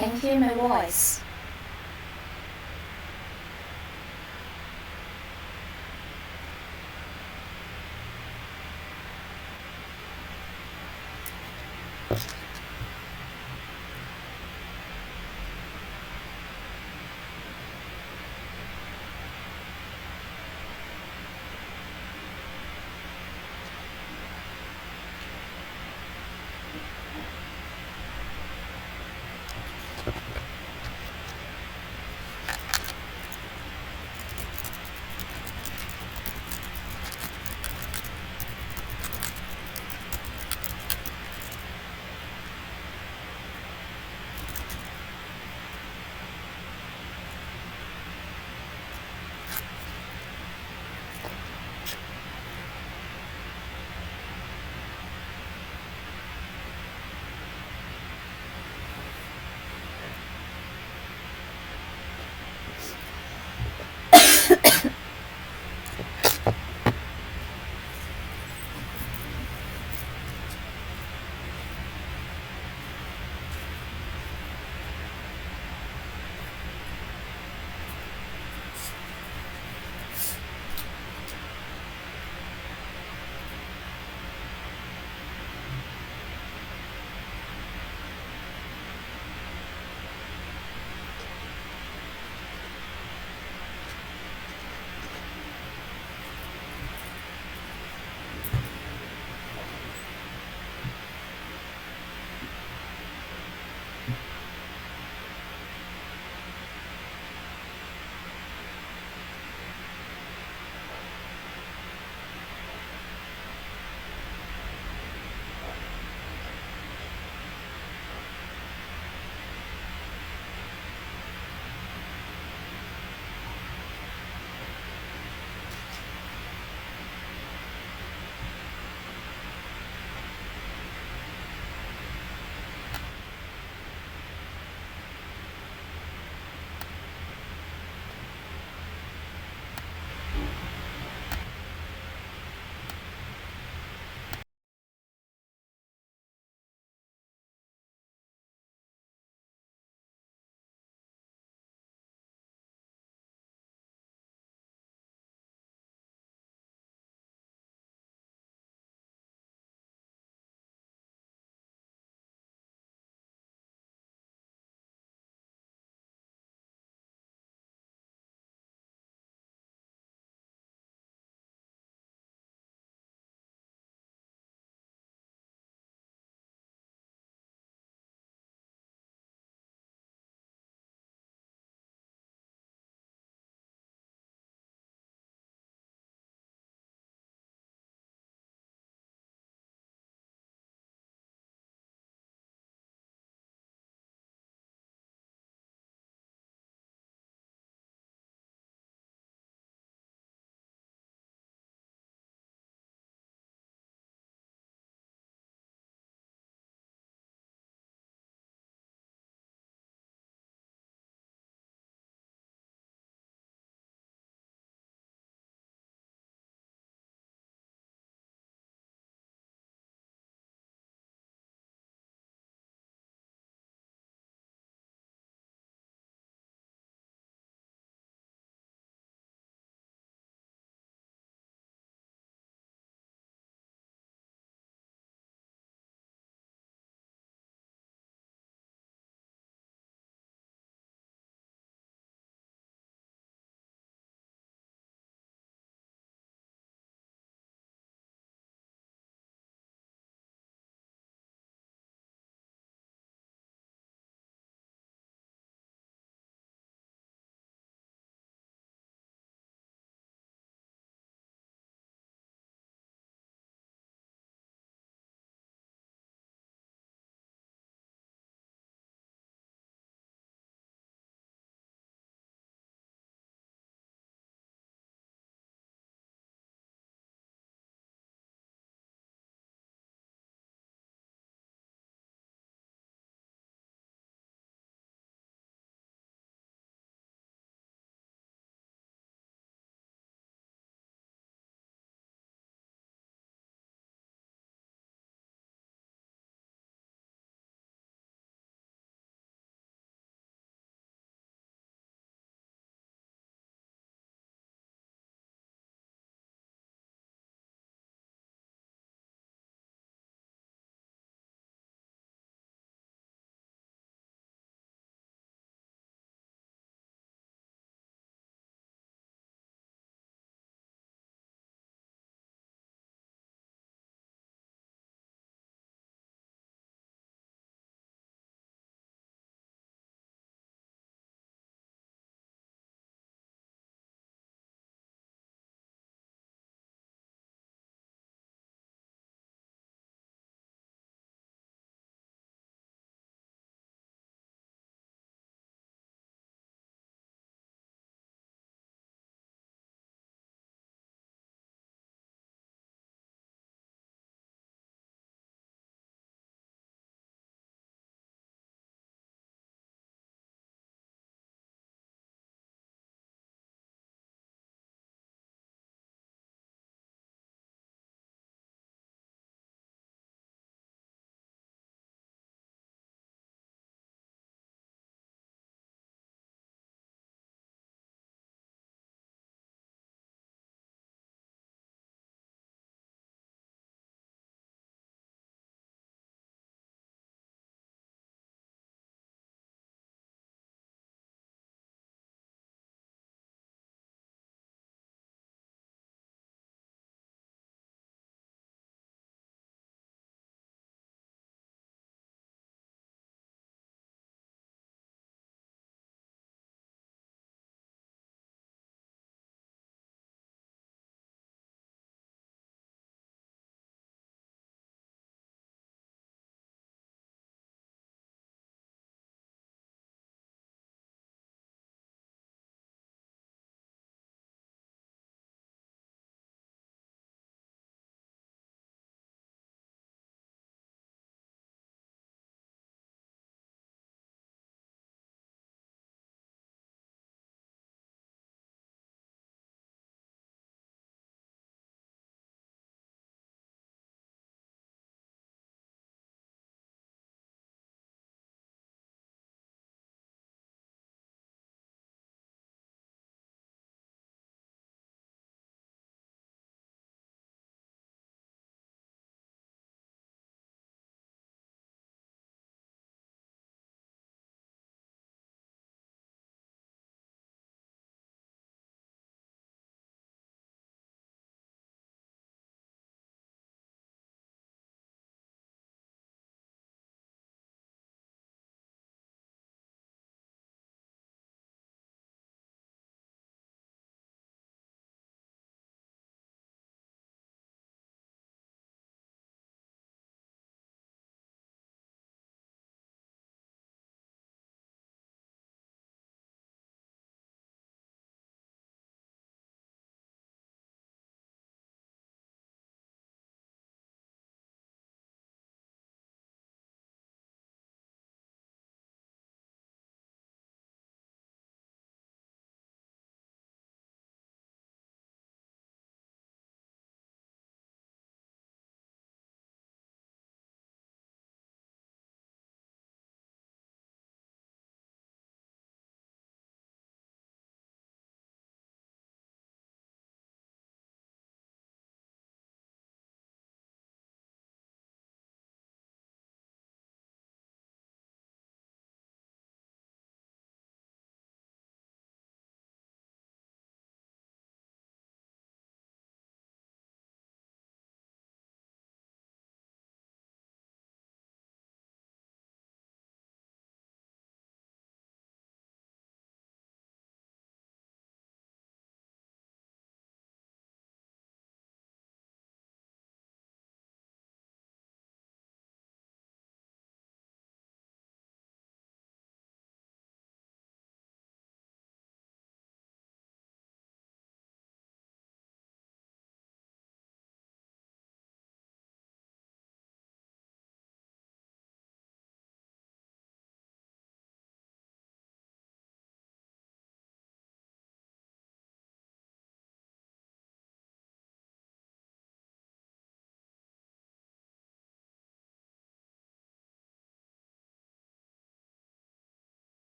Can you hear my voice?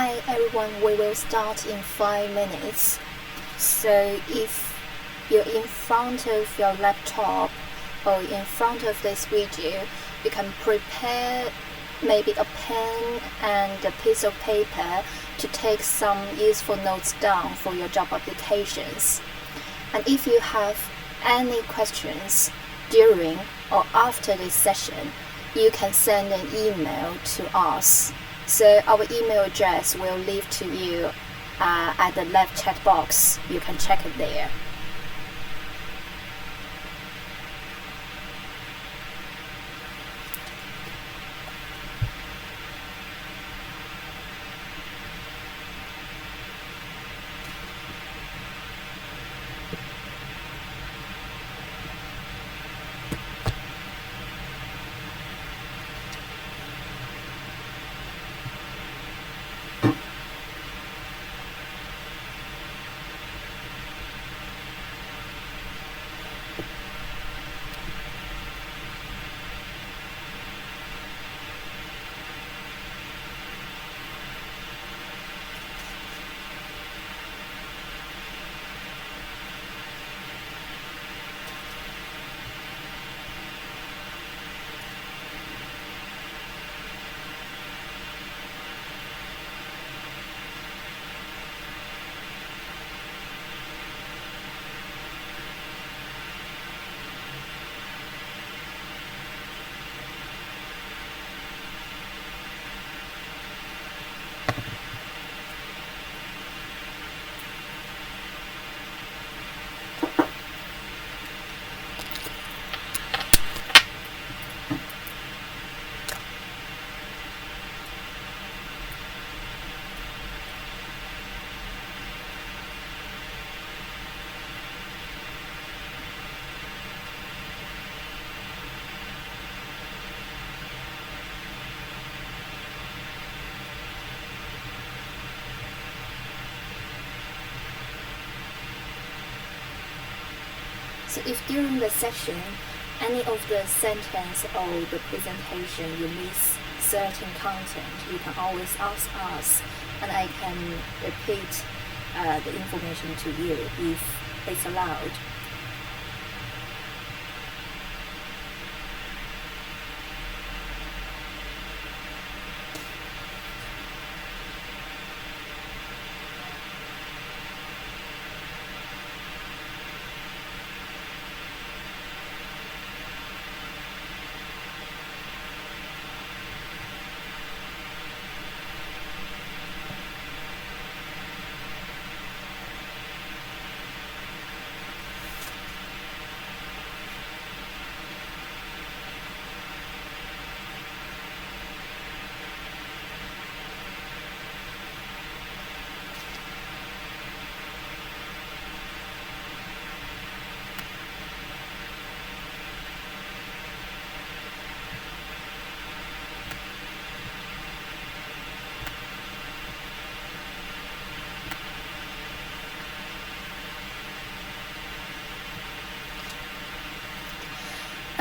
Hi everyone, we will start in 5 minutes. So if you're in front of your laptop or in front of this video, you can prepare maybe a pen and a piece of paper to take some useful notes down for your job applications. And if you have any questions during or after this session, you can send an email to us. So our email address will leave to you at the left chat box. You can check it there. So if during the session, any of the sentence or the presentation you miss certain content, you can always ask us and I can repeat the information to you if it's allowed.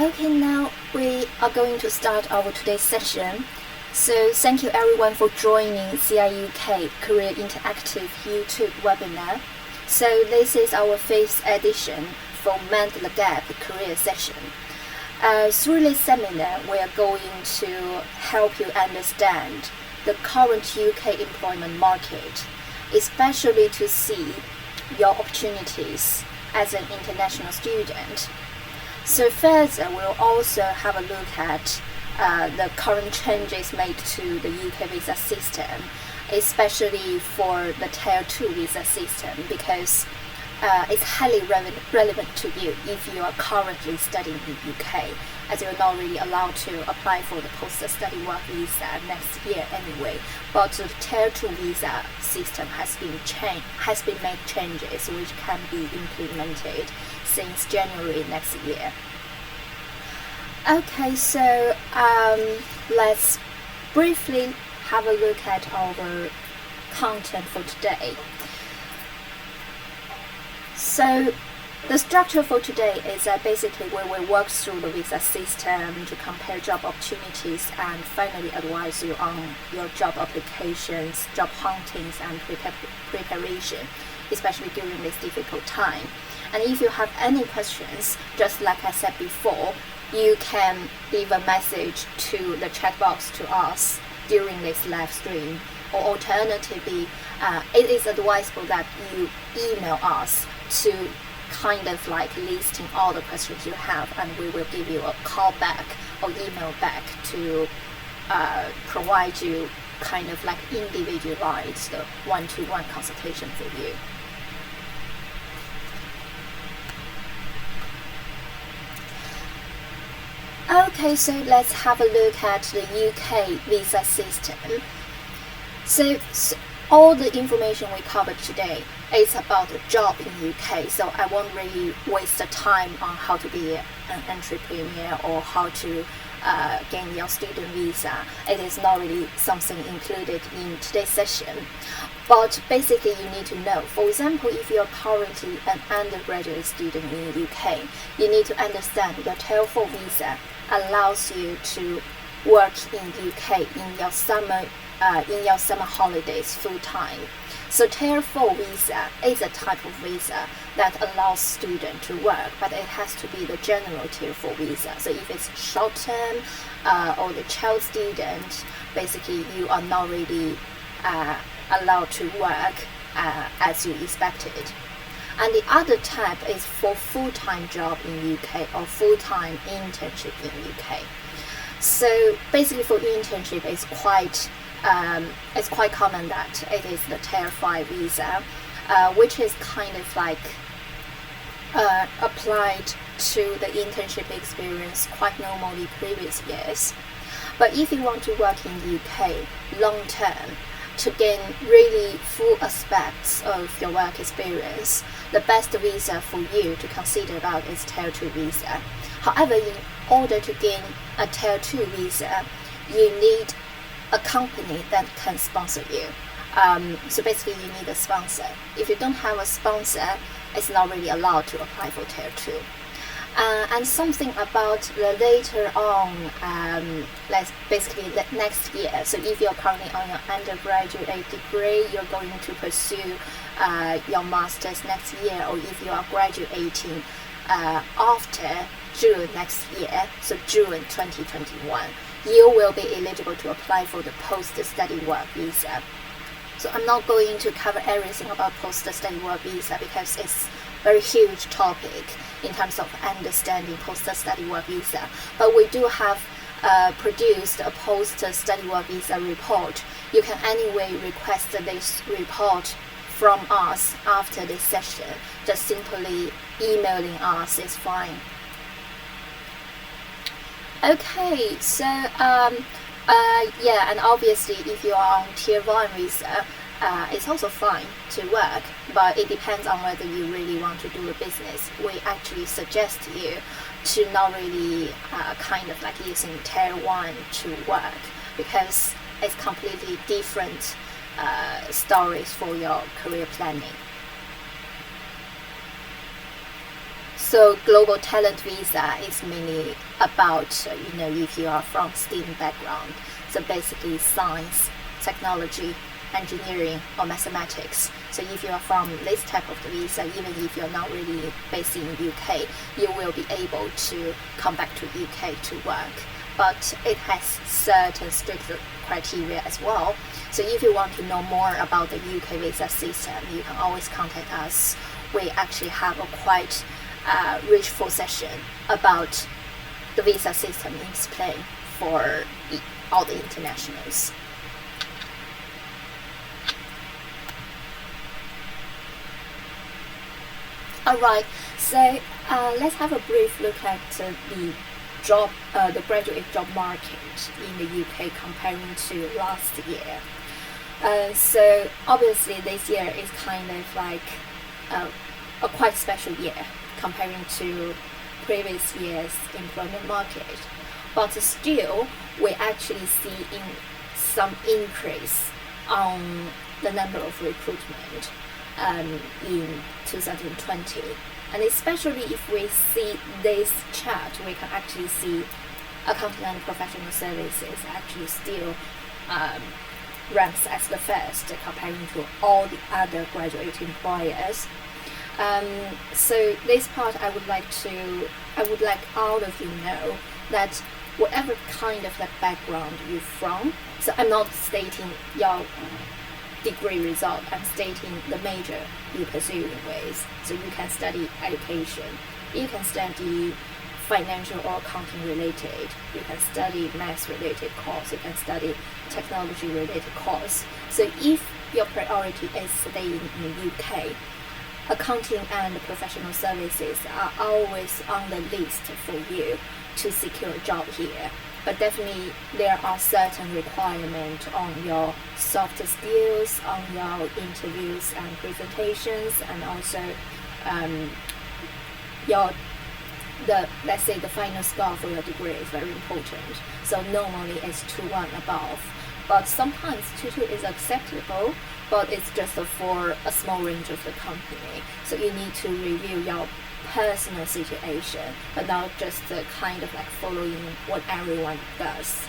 Okay, now we are going to start our today's session. So thank you everyone for joining CIUK Career Interactive YouTube webinar. So this is our 5th edition for Mend the Gap career session. Through this seminar, we are going to help you understand the current UK employment market, especially to see your opportunities as an international student. So further, we'll also have a look at the current changes made to the UK visa system, especially for the Tier 2 visa system, because it's highly relevant to you if you are currently studying in UK, as you're not really allowed to apply for the post-study work visa next year anyway. But the Tier 2 visa system has been made changes which can be implemented since January next year. Okay, so let's briefly have a look at our content for today. So The structure for today is that basically we will work through the visa system to compare job opportunities and finally advise you on your job applications, job huntings, and preparation, especially during this difficult time. And if you have any questions, just like I said before, you can leave a message to the chat box to us during this live stream, or alternatively, it is advisable that you email us to kind of like listing all the questions you have, and we will give you a call back or email back to provide you kind of like individualized one-to-one consultation for you. Okay, so let's have a look at the UK visa system. So all the information we covered today is about a job in UK, so I won't really waste the time on how to be an entrepreneur or how to gain your student visa. It is not really something included in today's session. But basically you need to know, for example, if you're currently an undergraduate student in the UK, you need to understand your Tier 4 visa allows you to work in UK in your summer holidays full time. So Tier 4 visa is a type of visa that allows students to work, but it has to be the general Tier 4 visa. So if it's short term or the child student, basically you are not really allowed to work as you expected. And the other type is for full-time job in UK or full-time internship in UK. So basically for internship, it's quite common that it is the Tier 5 visa, which is kind of like applied to the internship experience quite normally previous years. But if you want to work in UK long term, to gain really full aspects of your work experience, the best visa for you to consider about is Tier 2 visa. However, in order to gain a Tier 2 visa, you need a company that can sponsor you. So basically you need a sponsor. If you don't have a sponsor, it's not really allowed to apply for Tier 2. And something about the later on, basically the next year. So if you're currently on your undergraduate degree, you're going to pursue your master's next year, or if you are graduating after June next year, so June 2021, you will be eligible to apply for the post-study work visa. So I'm not going to cover everything about post-study work visa because it's very huge topic in terms of understanding post-study work visa. But we do have produced a post-study work visa report. You can anyway request this report from us after this session. Just simply emailing us is fine. Okay, so yeah, and obviously if you are on Tier 1 visa, it's also fine to work, but it depends on whether you really want to do a business. We actually suggest you to not really kind of like using Tier 1 to work, because it's completely different stories for your career planning. So global talent visa is mainly about, if you are from STEAM background, so basically science, technology, engineering, or mathematics. So if you are from this type of visa, even if you're not really based in UK, you will be able to come back to UK to work. But it has certain strict criteria as well. So if you want to know more about the UK visa system, you can always contact us. We actually have a quite rich full session about the visa system explained for all the internationals. Alright, so let's have a brief look at the graduate job market in the UK comparing to last year. So obviously this year is kind of like a quite special year comparing to previous year's employment market, but still we actually see some increase on the number of recruitment. in 2020. And especially if we see this chart, we can actually see accounting and professional services actually still ranks as the first comparing to all the other graduate employers. So this part I would like all of you know that whatever kind of like background you're from, so I'm not stating your degree result, I'm stating the major you pursue with. So you can study education, you can study financial or accounting related, you can study math related course, you can study technology related course. So if your priority is staying in the UK, accounting and professional services are always on the list for you to secure a job here. But definitely there are certain requirements on your soft skills, on your interviews and presentations, and also let's say the final score for your degree is very important. So normally it's 2-1 above, but sometimes 2-2 is acceptable, but it's just for a small range of the company. So you need to review your personal situation, but not just kind of like following what everyone does.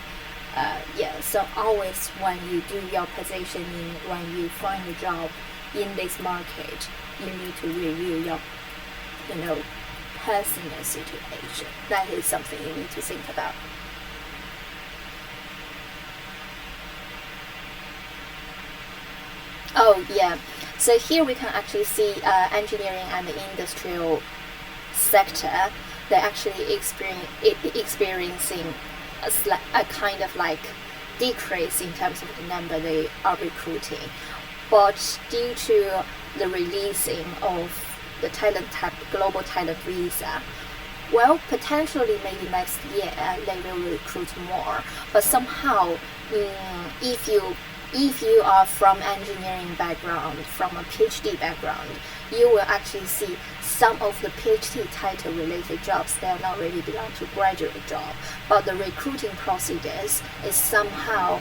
So always when you do your positioning, when you find a job in this market, you need to review your personal situation. That is something you need to think about. Oh yeah, so here we can actually see engineering and the industrial sector. They're actually experiencing a kind of like decrease in terms of the number they are recruiting, but due to the releasing of the global talent visa, well, potentially maybe next year they will recruit more. But somehow, if you are from engineering background, from a PhD background, you will actually see some of the PhD title related jobs that not really belong to graduate job, but the recruiting procedures is somehow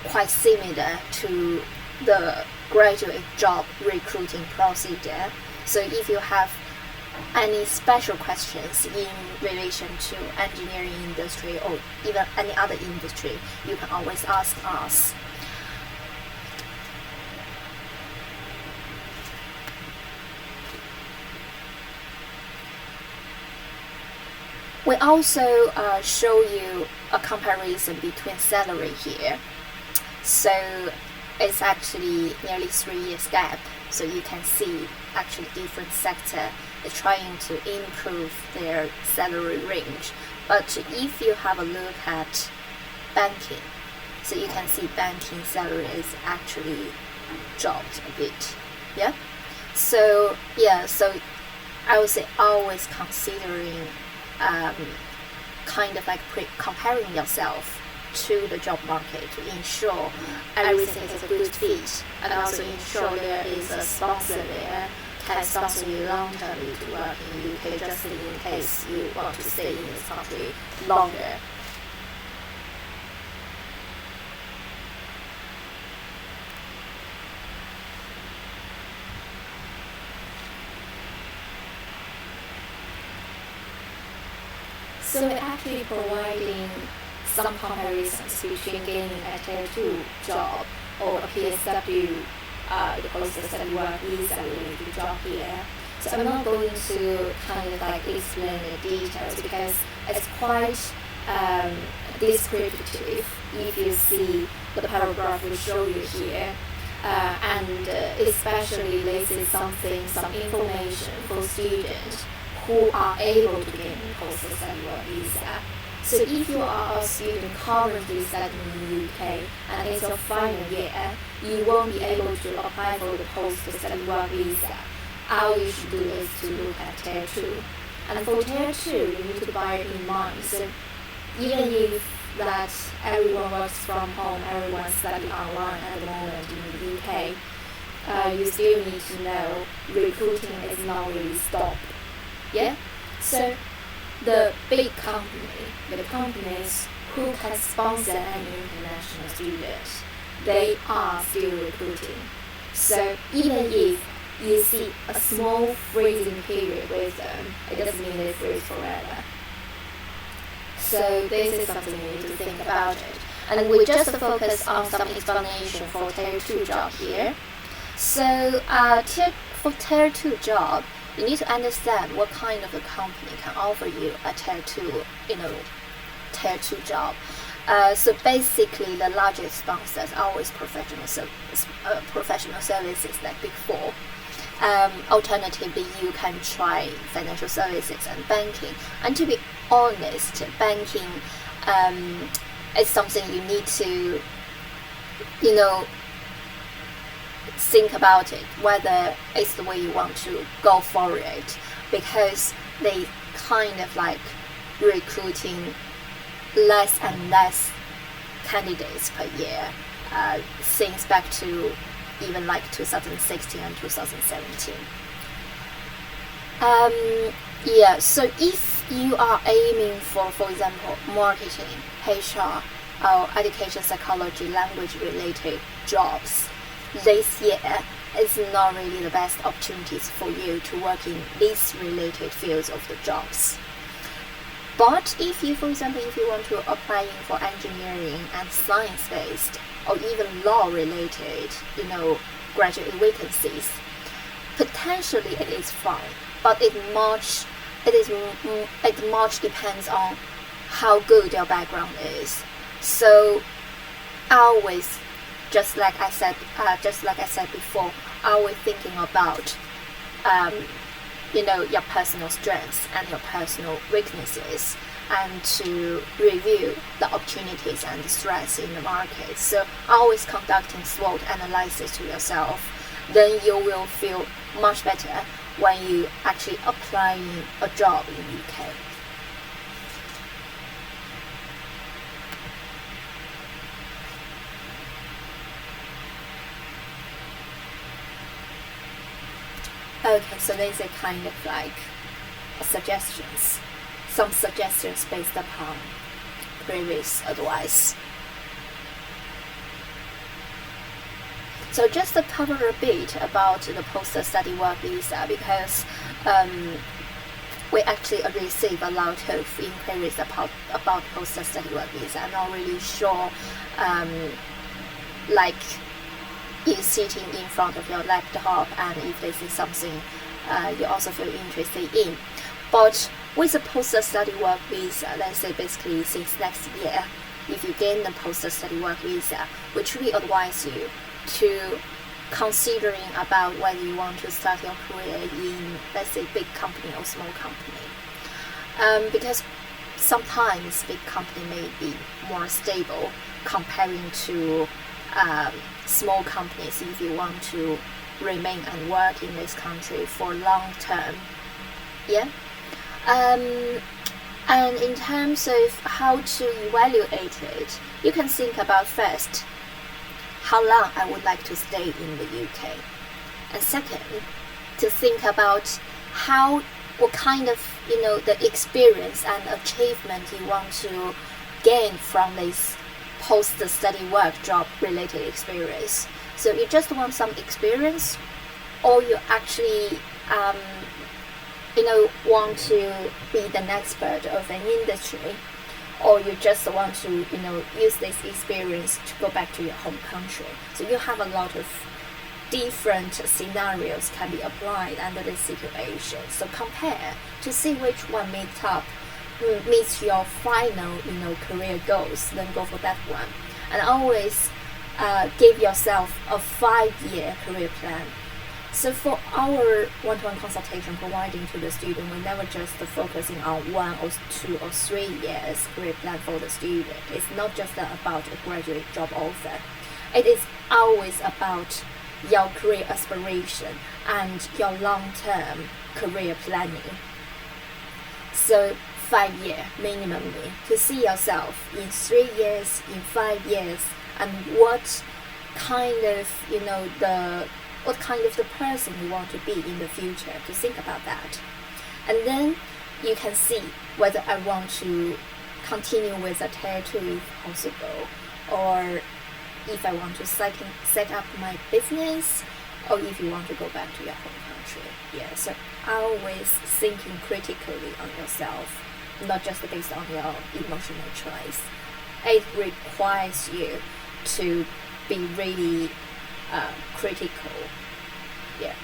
quite similar to the graduate job recruiting procedure. So if you have any special questions in relation to engineering industry or even any other industry, you can always ask us. We also show you a comparison between salary here. So it's actually nearly 3 years gap. So you can see actually different sector is trying to improve their salary range. But if you have a look at banking, so you can see banking salary is actually dropped a bit. Yeah. So I would say always considering kind of like comparing yourself to the job market to ensure everything is a good fit, and also ensure there is a sponsor there can sponsor you long-termly to work in the UK, just in case you want to stay in this country longer. So we're actually providing some comparisons between gaining a Tier 2 job or a PSW, the post-study work visa related job here. So I'm not going to kind of like explain the details because it's quite descriptive if you see the paragraph we show you here. And especially this is some information for students who are able to gain post-study work visa. So if you are a student currently studying in the UK and it's your final year, you won't be able to apply for the post-study work visa. All you should do is to look at Tier 2. And for Tier 2, you need to bear in mind, so even if that everyone works from home, everyone study online at the moment in the UK, you still need to know recruiting is not really stopped. Yeah? So the big the companies who can sponsor any international students, they are still recruiting. So even if you see a small freezing period with them, it doesn't mean they freeze forever. So this is something you need to think about it. And we just focus on some explanation for Tier 2 job here. So for Tier 2 job, you need to understand what kind of a company can offer you a Tier 2 job. So basically, the largest sponsors are always professional services like Big Four. Alternatively, you can try financial services and banking. And to be honest, banking is something you need to, think about it, whether it's the way you want to go for it, because they kind of like recruiting less and less candidates per year, since back to even like 2016 and 2017. So if you are aiming for example, marketing, HR, or education psychology, language related jobs, this year is not really the best opportunities for you to work in these related fields of the jobs. But if you, for example, if you want to apply in for engineering and science-based or even law-related, graduate vacancies, potentially it is fine. But it much depends on how good your background is. So always, just like I said before, always thinking about your personal strengths and your personal weaknesses, and to review the opportunities and the threats in the market. So always conducting SWOT analysis to yourself, then you will feel much better when you actually applying a job in UK. Okay, so these are kind of like suggestions, some suggestions based upon previous advice. So just to cover a bit about the post-study work visa, because we actually receive a lot of inquiries about post-study work visa. I'm not really sure, like you sitting in front of your laptop, and if this is something you also feel interested in. But with the post-study work visa, let's say basically since next year, if you gain the post-study work visa, we truly advise you to considering about whether you want to start your career in, let's say, big company or small company. Because sometimes big company may be more stable comparing to small companies if you want to remain and work in this country for long term. And in terms of how to evaluate it, you can think about first, how long I would like to stay in the UK, and second, to think about what kind of the experience and achievement you want to gain from this post-study work job related experience. So you just want some experience, or you actually want to be an expert of an industry, or you just want to use this experience to go back to your home country. So you have a lot of different scenarios can be applied under this situation. So compare to see which one meets your final career goals, then go for that one. And always give yourself a 5-year career plan. So for our one-to-one consultation providing to the student, we never just focusing on 1 or 2 or 3 years career plan for the student. It's not just about a graduate job offer. It is always about your career aspiration and your long-term career planning. So 5-year minimally, to see yourself in 3 years, in 5 years, and what kind of the person you want to be in the future, to think about that. And then you can see whether I want to continue with a Tier 2 if possible, or if I want to set up my business, or if you want to go back to your home country. Yeah, so always thinking critically on yourself, not just based on your emotional choice. It requires you to be really critical. Yeah.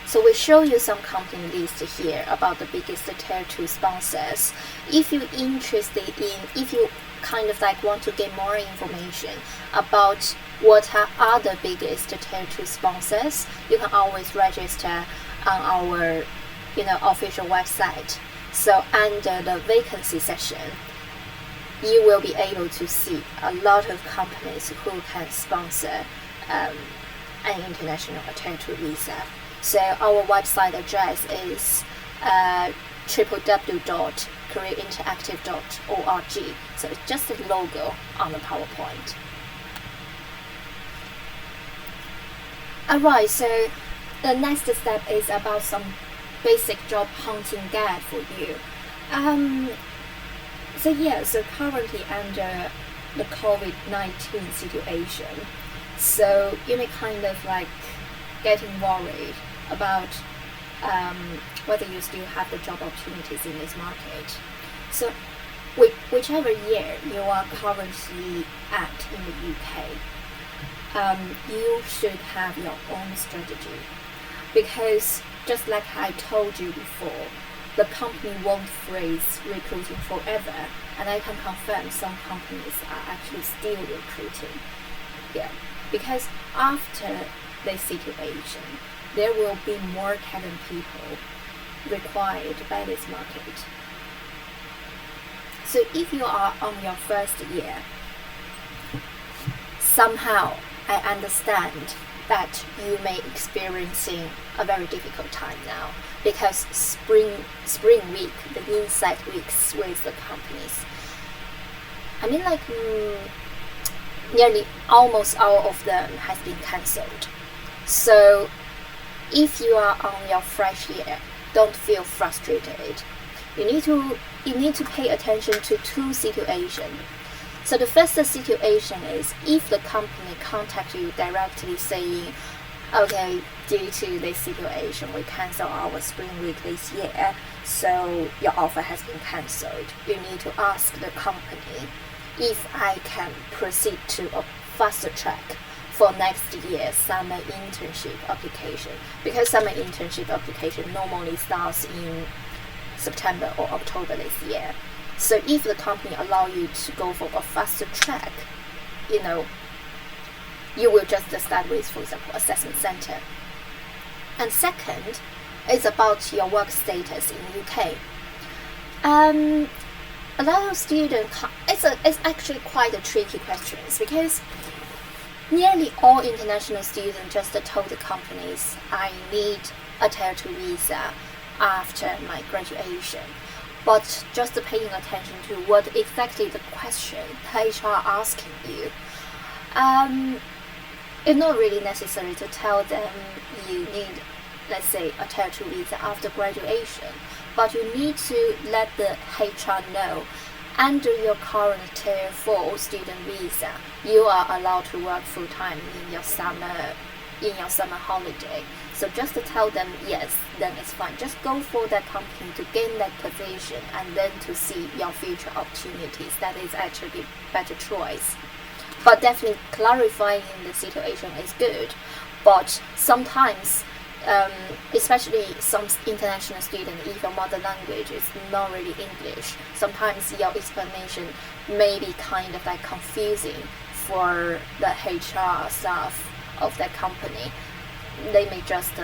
So we show you some company list here about the biggest tier 2 sponsors. If you're interested in, if you kind of like want to get more information about what are other biggest tier 2 sponsors, you can always register on our official website. So under the vacancy section, you will be able to see a lot of companies who can sponsor an international tier 2 visa. So our website address is www.careerinteractive.org. So it's just a logo on the PowerPoint. Alright, so the next step is about some basic job hunting guide for you. So currently under the COVID-19 situation, so you may kind of like getting worried about whether you still have the job opportunities in this market. So whichever year you are currently at in the UK, you should have your own strategy, because just like I told you before, the company won't freeze recruiting forever, and I can confirm some companies are actually still recruiting. Yeah, because after this situation, there will be more talent people required by this market. So if you are on your first year, somehow I understand that you may experiencing a very difficult time now, because spring week, the insight weeks with the companies, I mean like nearly almost all of them has been cancelled. So if you are on your fresh year, don't feel frustrated. You need to pay attention to two situations. So the first situation is if the company contact you directly saying, okay, due to this situation, we cancel our spring week this year, so your offer has been cancelled. You need to ask the company if I can proceed to a faster track for next year's summer internship application, because summer internship application normally starts in September or October this year. So if the company allow you to go for a faster track, you will just start with, for example, assessment center. And second, it's about your work status in UK. A lot of students, it's actually quite a tricky question, because nearly all international students just told the companies, I need a tier 2 visa after my graduation. But just paying attention to what exactly the question HR asking you, it's not really necessary to tell them you need, let's say, a tier 2 visa after graduation, but you need to let the HR know under your current tier 4 student visa, you are allowed to work full time in your summer holiday. So just to tell them yes, then it's fine. Just go for that company to gain that position, and then to see your future opportunities. That is actually better choice. But definitely clarifying the situation is good. But sometimes, especially some international students, if your mother language is not really English, sometimes your explanation may be kind of like confusing for the HR staff of that company. They may just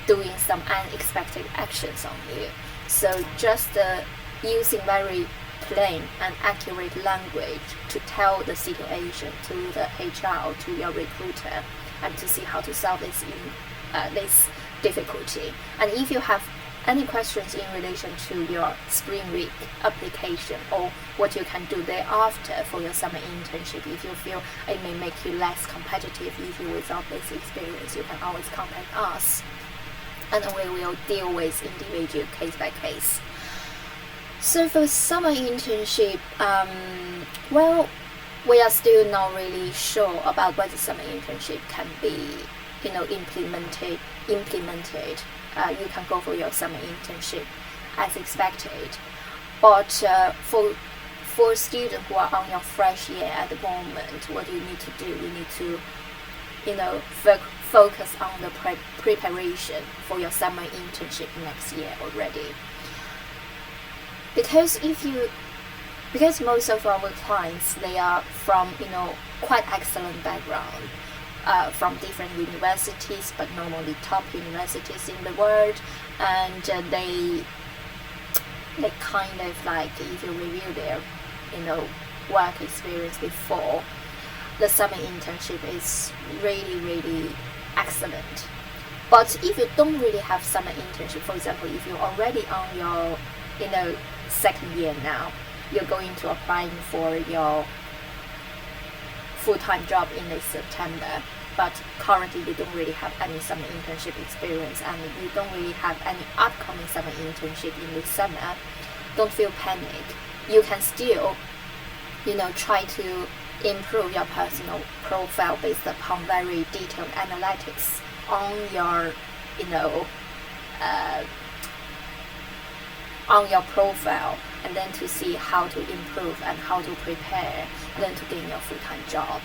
doing some unexpected actions on you. So just using very plain and accurate language to tell the situation to the HR or to your recruiter, and to see how to solve this difficulty. And if you have any questions in relation to your spring week application, or what you can do thereafter for your summer internship, if you feel it may make you less competitive if you without this experience, you can always contact us, and we will deal with individual case by case. So for summer internship, we are still not really sure about whether summer internship can be, implemented. You can go for your summer internship as expected. But for students who are on your fresh year at the moment, what you need to do, you need to, focus on the preparation for your summer internship next year already. Because most of our clients, they are from, quite excellent background, from different universities, but normally top universities in the world, and they kind of like, if you review their, work experience before, the summer internship is really, really excellent. But if you don't really have summer internship, for example, if you're already on your, second year now, you're going to apply for your full-time job in this September, but currently you don't really have any summer internship experience, and you don't really have any upcoming summer internship in this summer, don't feel panic. You can still, try to improve your personal profile based upon very detailed analytics on your, on your profile, and then to see how to improve and how to prepare, then to gain your full-time job.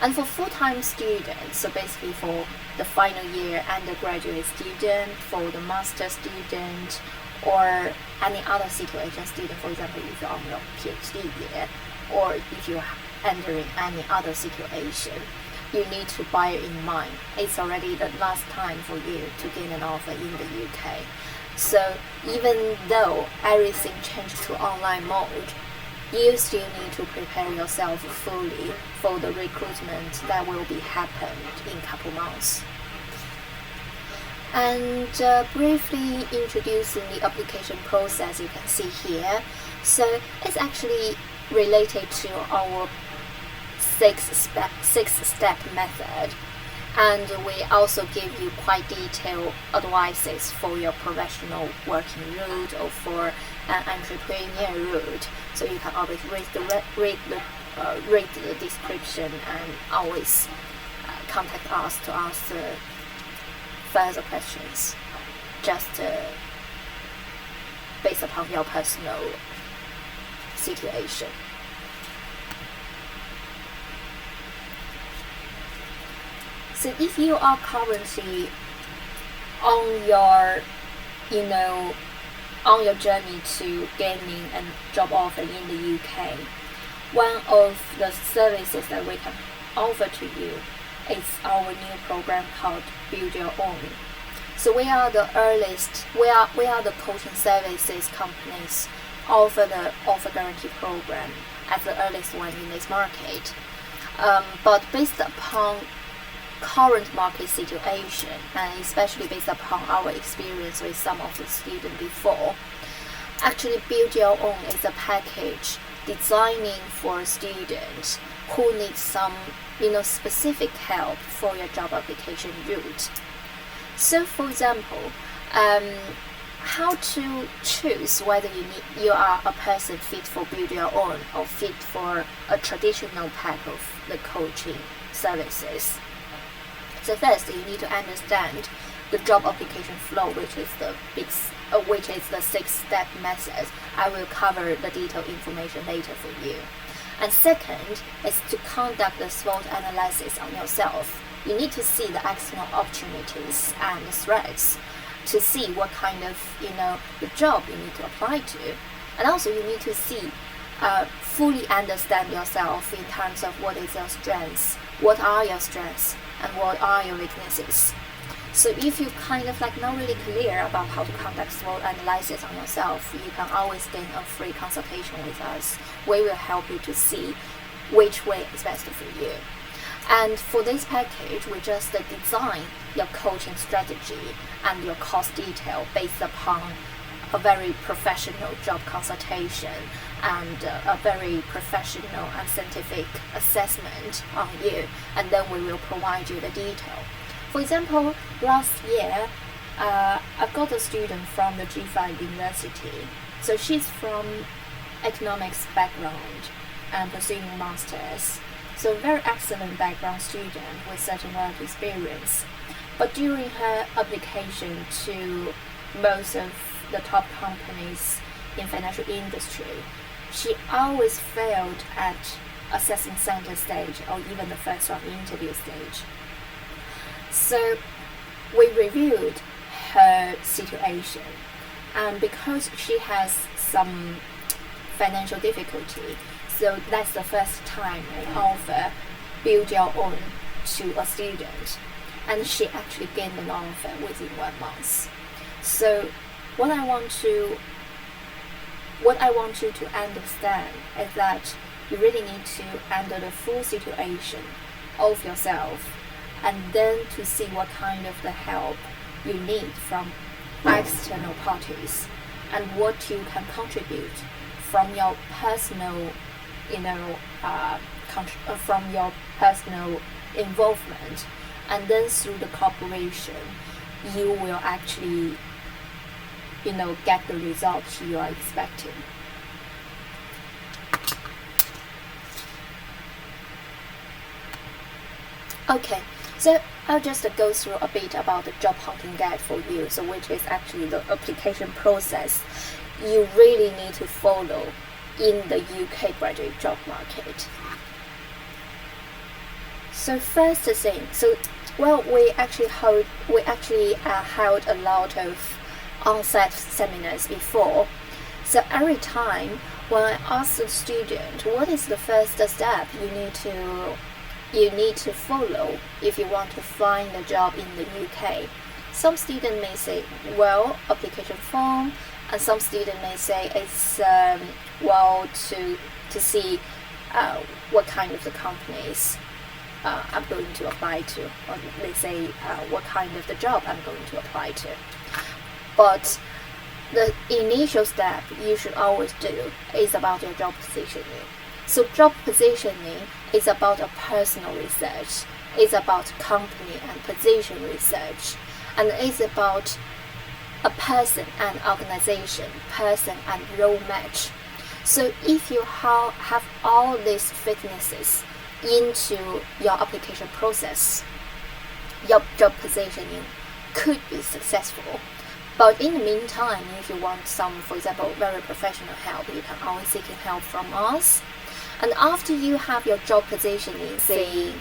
And for full-time students, so basically for the final year undergraduate student, for the master student, or any other situation student, for example, if you're on your PhD year, or if you're entering any other situation, you need to bear in mind it's already the last time for you to gain an offer in the UK. So even though everything changed to online mode, you still need to prepare yourself fully for the recruitment that will be happened in a couple months. And briefly introducing the application process, you can see here. So it's actually related to our six-step method. And we also give you quite detailed advices for your professional working route or for an entrepreneur route. So you can always read the description and always contact us to ask further questions, just based upon your personal situation. So if you are currently on your, on your journey to gaining a job offer in the UK, one of the services that we can offer to you is our new program called Build Your Own. So we are the earliest, we are the coaching services companies offer the offer guarantee program as the earliest one in this market. But based upon current market situation, and especially based upon our experience with some of the students before, actually Build Your Own is a package designing for students who need some specific help for your job application route. So for example, how to choose whether you are a person fit for Build Your Own or fit for a traditional type of the coaching services. So first, you need to understand the job application flow, which is the six-step method. I will cover the detailed information later for you. And second is to conduct the SWOT analysis on yourself. You need to see the external opportunities and the threats to see what kind of the job you need to apply to, and also you need to see fully understand yourself in terms of what is your strengths, what are your strengths, and what are your weaknesses. So if you kind of not really clear about how to conduct SWOT analysis on yourself, you can always gain a free consultation with us. We will help you to see which way is best for you. And for this package, we just design your coaching strategy and your cost detail based upon a very professional job consultation and a very professional and scientific assessment on you, and then we will provide you the detail. For example, last year, I got a student from the G5 University. So she's from economics background, and pursuing masters. So very excellent background student with certain work experience. But during her application to most of the top companies in financial industry, she always failed at assessment center stage or even the first round interview stage. So we reviewed her situation, and because she has some financial difficulty, so that's the first time we offer build your own to a student, and she actually gained an offer within 1 month. So what I want you to understand is that you really need to handle the full situation of yourself, and then to see what kind of the help you need from external parties and what you can contribute from your personal, from your personal involvement, and then through the cooperation, you will actually, get the results you are expecting. Okay, so I'll just go through a bit about the job hunting guide for you, so which is actually the application process you really need to follow in the UK graduate job market. So first thing, we actually held a lot of on-site seminars before. So every time when I ask the student what is the first step you need to follow if you want to find a job in the UK, some students may say, well, application form, and some students may say it's to see what kind of the companies I'm going to apply to, or they say what kind of the job I'm going to apply to. But the initial step you should always do is about your job positioning. So job positioning is about a personal research, it's about company and position research, and it's about a person and organization, person and role match. So if you have all these fitnesses into your application process, your job positioning could be successful. But in the meantime, if you want some, for example, very professional help, you can always seek help from us. And after you have your job positioning, say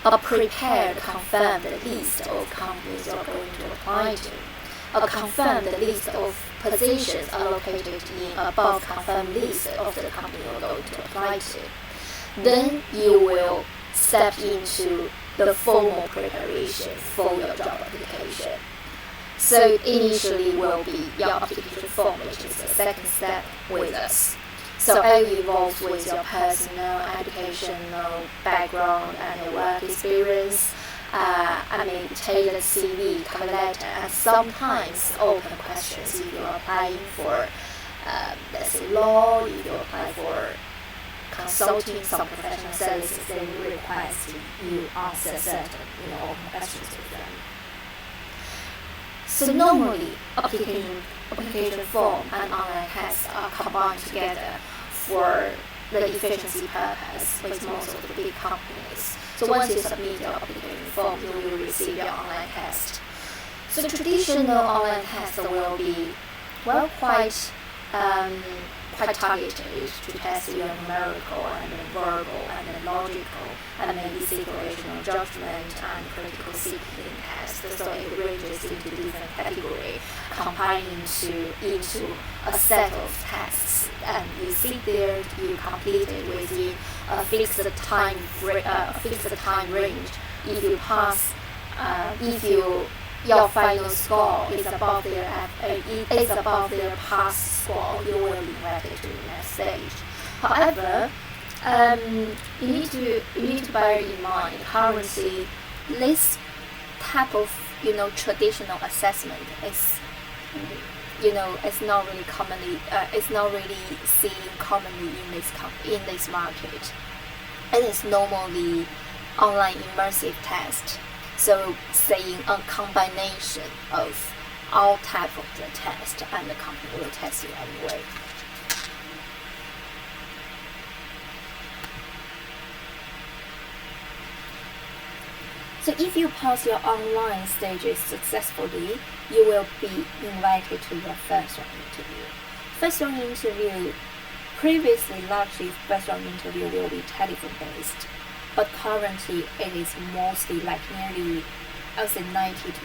a prepared, confirmed list of companies you're going to apply to, a confirmed list of positions allocated in above confirmed list of the company you're going to apply to, then you will step into the formal preparation for your job application. So initially will be your application form, which is the second step with us. So it involves with your personal, educational background and your work experience, tailored CV, cover letter, and sometimes open questions if you're applying for, let's say, law, if you apply for consulting, some professional services, they will request you answer certain, open questions with them. So normally, application form and online tests are combined together for the efficiency purpose with most of the big companies. So once you submit your application form, you will receive your online test. So traditional online tests will be, quite targeted to test your numerical and verbal and logical and maybe situational judgment and critical thinking tests. So it ranges into different categories, combining into a set of tests. And you sit there, you complete it within a fixed time range. If you pass, your final score is above their pass score, you will be invited to the next stage. However, you need to bear in mind currently this type of traditional assessment is it's not really seen commonly in this market. It is normally online immersive test. So saying a combination of all type of the test, and the company will test you anyway. So if you pass your online stages successfully, you will be invited to your first round interview. First round interview, previously largely first round interview will be telephone based, but currently it is mostly like nearly, I would say 90 to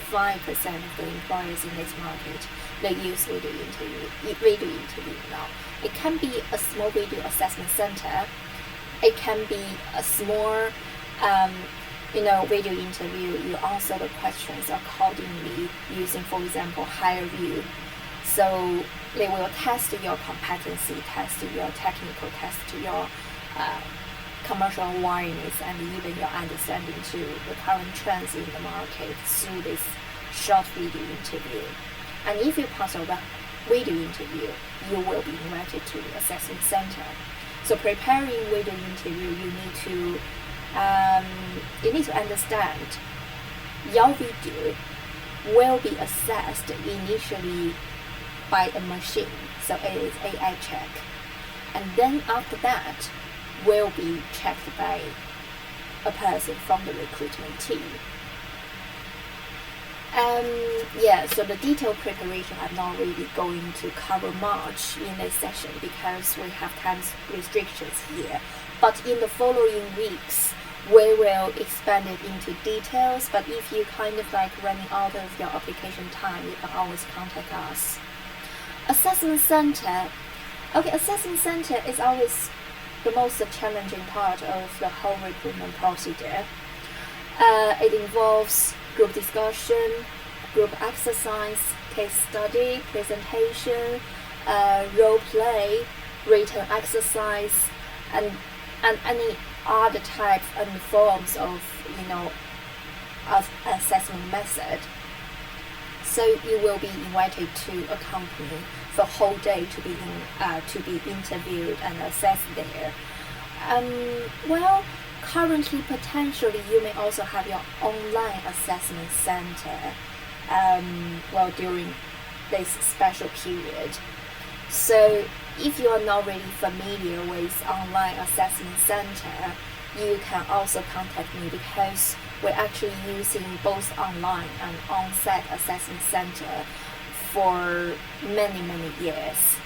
95% of the employers in this market, they use video interview now. It can be a small video assessment center. It can be a small video interview. You answer the questions accordingly using, for example, HireVue. So they will test your competency, test your technical, test your commercial awareness, and even your understanding to the current trends in the market through this short video interview. And if you pass a video interview, you will be invited to the assessment center. So preparing video interview, you need to understand your video will be assessed initially by a machine, so it is AI check, and then after that will be checked by a person from the recruitment team. So the detailed preparation I'm not really going to cover much in this session because we have time restrictions here. But in the following weeks, we will expand it into details. But if you kind of like running out of your application time, you can always contact us. Assessment center. Okay, assessment center is always the most challenging part of the whole recruitment procedure. It involves group discussion, group exercise, case study, presentation, role play, written exercise, and any other types and forms of assessment method. So you will be invited to a company for a whole day to be interviewed and assessed there. Currently, potentially, you may also have your online assessment center during this special period. So if you are not really familiar with online assessment center, you can also contact me because we're actually using both online and on-site assessment center for many years.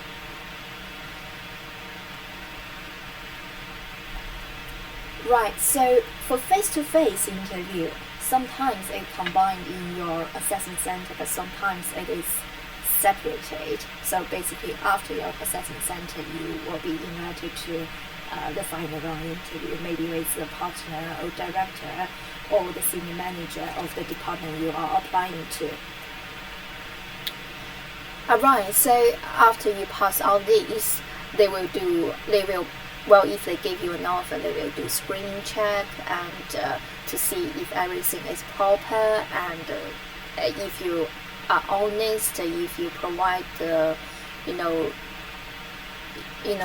Right, so for face-to-face interview, sometimes it's combined in your assessment center, but sometimes it is separated. So basically, after your assessment center, you will be invited to the final round interview, maybe with the partner or director or the senior manager of the department you are applying to. Alright, so after you pass all these, if they give you an offer, they will do screening check and to see if everything is proper and if you are honest, if you provide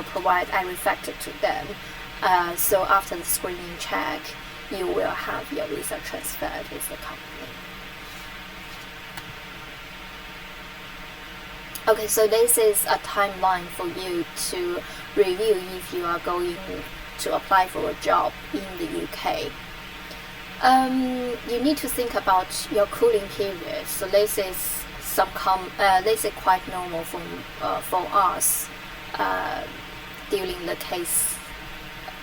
provide every factor to them. So after the screening check, you will have your visa transferred with the company. Okay, so this is a timeline for you to review if you are going to apply for a job in the UK. You need to think about your cooling period. So this is this is quite normal for us dealing the case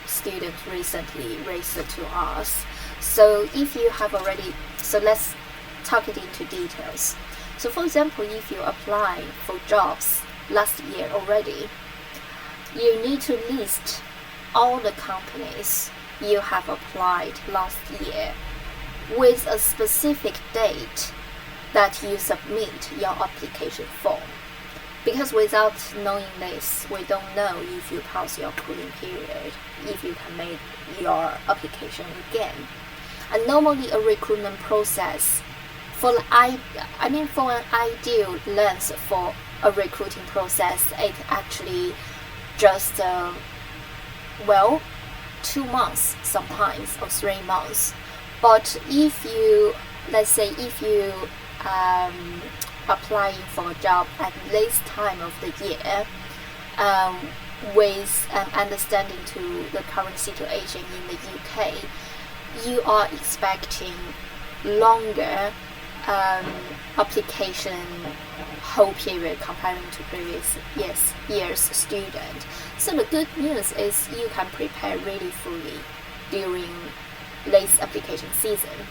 student recently raised to us. So if you have already, so let's talk it into details. So for example, if you apply for jobs last year already, you need to list all the companies you have applied last year with a specific date that you submit your application form. Because without knowing this, we don't know if you pass your cooling period, if you can make your application again. And normally a recruitment process for an ideal length for a recruiting process, it actually just 2 months sometimes or 3 months. But if you applying for a job at this time of the year, with an understanding to the current situation in the UK, you are expecting longer application whole period comparing to previous year's student. So the good news is you can prepare really fully during this application season.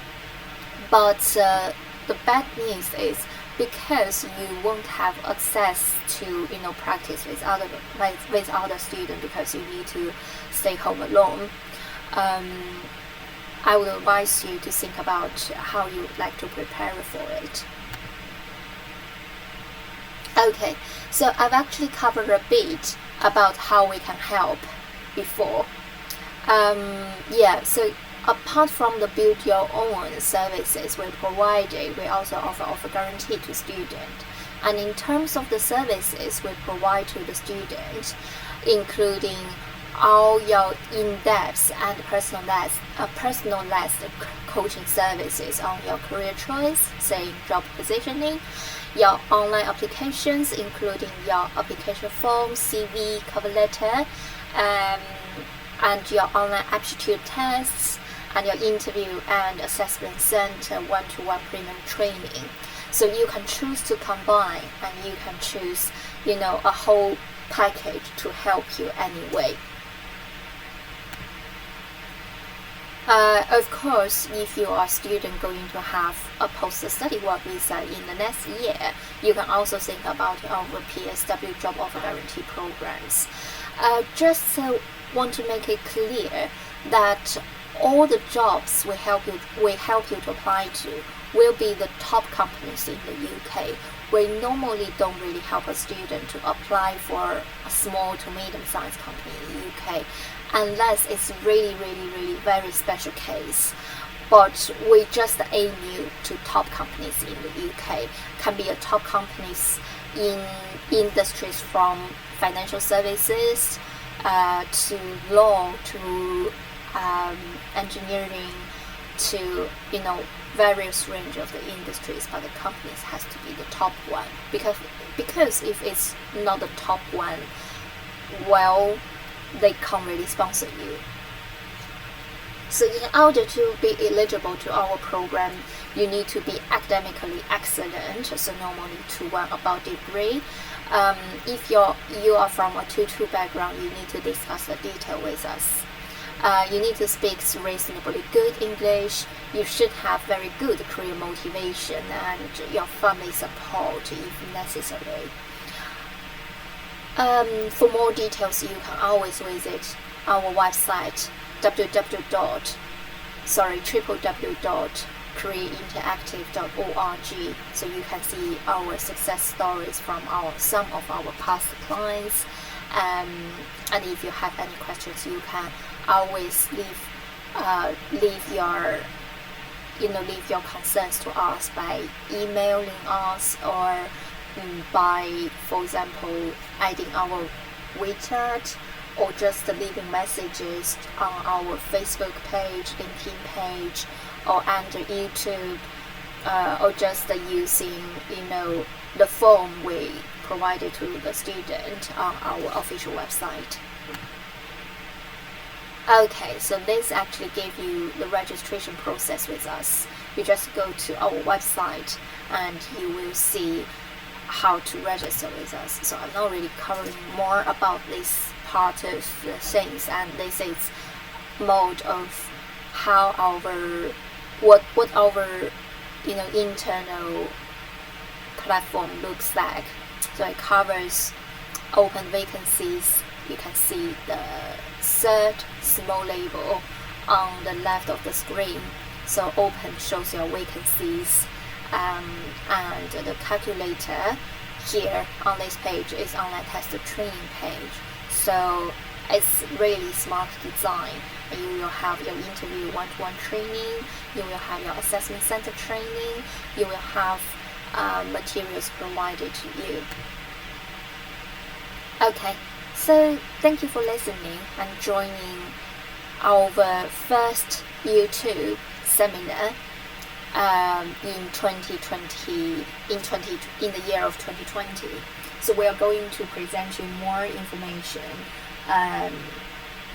But the bad news is because you won't have access to practice with other students because you need to stay home alone. I would advise you to think about how you would like to prepare for it. Okay, so I've actually covered a bit about how we can help before. So apart from the build your own services we provided, we also offer guarantee to student. And in terms of the services we provide to the student, including all your in-depth and personalized coaching services on your career choice, say job positioning, your online applications, including your application form, CV, cover letter, and your online aptitude tests, and your interview and assessment center one-to-one premium training. So you can choose to combine, and you can choose, a whole package to help you anyway. Of course, if you are a student going to have a post-study work visa in the next year, you can also think about our PSW job offer guarantee programs. Just want to make it clear that all the jobs we help you to apply to will be the top companies in the UK. We normally don't really help a student to apply for a small to medium-sized company in the UK unless it's really very special case. But we just aim you to top companies in the UK. Can be a top companies in industries from financial services to law to engineering to various range of the industries, but the companies has to be the top one, because if it's not the top one, well, they can't really sponsor you. So in order to be eligible to our program, you need to be academically excellent, so normally 2-1 above degree. If you are from a 2-2 background, you need to discuss the detail with us. You need to speak reasonably good English. You should have very good career motivation and your family support if necessary. For more details, you can always visit our website www.careerinteractive.org, so you can see our success stories from some of our past clients. And if you have any questions, you can always leave your concerns to us by emailing us or by, for example, adding our WeChat, or just leaving messages on our Facebook page, LinkedIn page, or under YouTube, or just using the form we provided to the student on our official website. Okay, so this actually gave you the registration process with us. You just go to our website and you will see how to register with us. So I'm not really covering more about this part of the things, and this is mode of how what our internal platform looks like. So it covers open vacancies. You can see the third small label on the left of the screen. So open shows your vacancies, and the calculator here on this page is online test training page. So it's really smart design. You will have your interview one-to-one training, you will have your assessment center training, you will have materials provided to you. Okay, so thank you for listening and joining our first YouTube seminar in 2020, in the year of 2020. So we are going to present you more information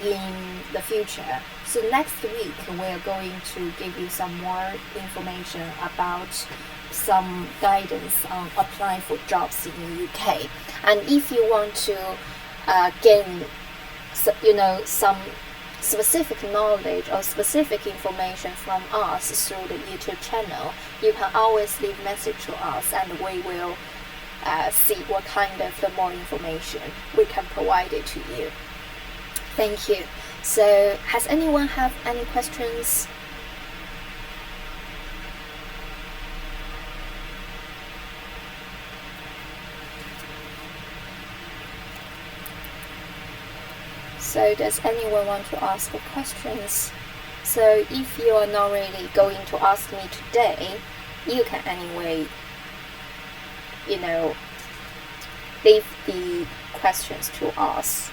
in the future. So next week we are going to give you some more information about some guidance on applying for jobs in the UK. And if you want to gain some specific knowledge or specific information from us through the YouTube channel, you can always leave a message to us, and we will see what kind of the more information we can provide it to you. Thank you. So has anyone have any questions? So does anyone want to ask questions? So if you are not really going to ask me today, you can anyway, leave the questions to us.